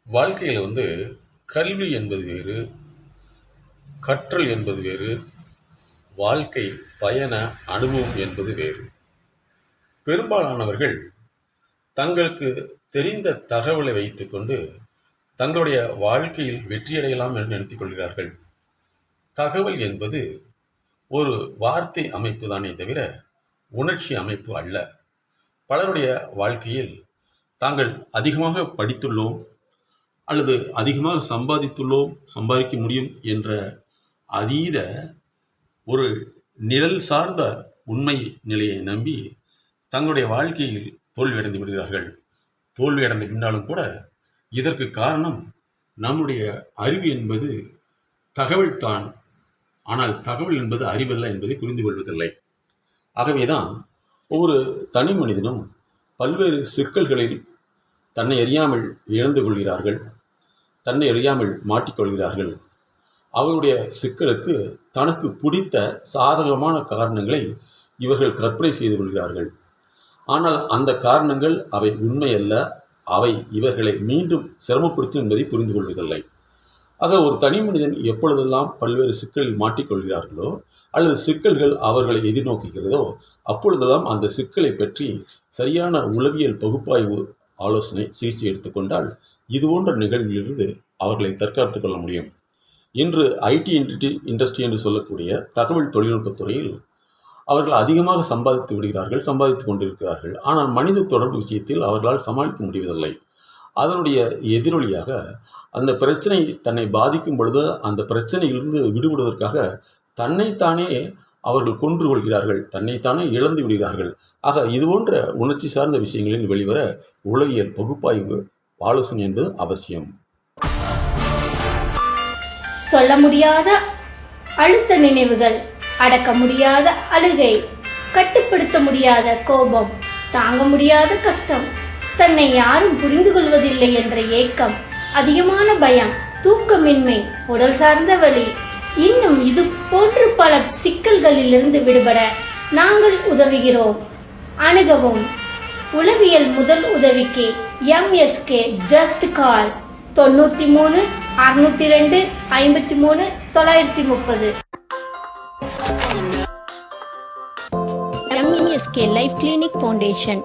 வாழ்க்கையில் கல்வி என்பது வேறு, கற்றல் என்பது வேறு, வாழ்க்கை பயண அனுபவம் என்பது வேறு. பெரும்பாலானவர்கள் தங்களுக்கு தெரிந்த தகவலை வைத்துக்கொண்டு தங்களுடைய வாழ்க்கையில் வெற்றியடையலாம் என்று நினைத்துக் கொள்கிறார்கள். தகவல் என்பது ஒரு வார்த்தை அமைப்பு தானே தவிர உணர்ச்சி அமைப்பு அல்ல. பலருடைய வாழ்க்கையில் தாங்கள் அதிகமாக படித்துள்ளோம் அல்லது அதிகமாக சம்பாதிக்க முடியும் என்ற அதீத ஒரு நிழல் சார்ந்த உண்மை நிலையை நம்பி தங்களுடைய வாழ்க்கையில் தோல்வியடைந்து விடுகிறார்கள். தோல்வியடைந்த பின்னாலும் கூட இதற்கு காரணம் நம்முடைய அறிவு என்பது தகவல் தான், ஆனால் தகவல் என்பது அறிவல்ல என்பதை புரிந்து கொள்வதில்லை. ஆகவேதான் ஒவ்வொரு தனி மனிதனும் பல்வேறு சிக்கல்களில் தன்னை அறியாமல் இழந்து கொள்கிறார்கள், தன்னை அறியாமல் மாட்டிக்கொள்கிறார்கள். அவருடைய சிக்கலுக்கு தனக்கு பிடித்த சாதகமான காரணங்களை இவர்கள் கற்பனை செய்து கொள்கிறார்கள். ஆனால் அந்த காரணங்கள் அவை உண்மையல்ல, அவை இவர்களை மீண்டும் சிரமப்படுத்தும் என்பதை புரிந்து கொள்வதில்லை. ஆக ஒரு தனி மனிதன் எப்பொழுதெல்லாம் பல்வேறு சிக்கலில் மாட்டிக்கொள்கிறார்களோ அல்லது சிக்கல்கள் அவர்களை எதிர்நோக்குகிறதோ அப்பொழுதெல்லாம் அந்த சிக்கலை பற்றி சரியான உளவியல் பகுப்பாய்வு ஆலோசனை சிகிச்சை எடுத்துக்கொண்டால் இதுபோன்ற நிகழ்வுகளிலிருந்து அவர்களை தற்காத்துக் கொள்ள முடியும். இன்று ஐடி இண்டஸ்ட்ரி என்று சொல்லக்கூடிய தகவல் தொழில்நுட்பத் துறையில் அவர்கள் அதிகமாக சம்பாதித்து கொண்டிருக்கிறார்கள். ஆனால் மனித தொடர்பு விஷயத்தில் அவர்களால் சமாளிக்க முடிவதில்லை. அதனுடைய எதிரொலியாக அந்த பிரச்சனை தன்னை பாதிக்கும் பொழுது அந்த பிரச்சனையிலிருந்து விடுபடுவதற்காக தன்னைத்தானே அவர்கள் கொன்று கொள்கிறார்கள், தன்னைத்தானே இழந்து விடுகிறார்கள். ஆக இதுபோன்ற உணர்ச்சி சார்ந்த விஷயங்களில் வெளிவர உளவியல் பகுப்பாய்வு ஆலோசனை என்பது அவசியம். சொல்ல முடியாத அழுத்த நினைவுகள், அடக்க முடியாத அழுகை, கட்டுப்படுத்த முடியாத கோபம், தாங்க முடியாத கஷ்டம், தன்னை யாரும் புரிந்து கொள்வதில்லை என்ற ஏக்கம், அதிகமான பயம், தூக்கமின்மை, உடல் சார்ந்த வலி, இன்னும் இது போன்று பல சிக்கல்களிலிருந்து விடுபட நாங்கள் உதவுகிறோம். அணுகவும். உளவியல் முதல் உதவிக்கு MSK just call 93 602 53 930. MSK life clinic foundation.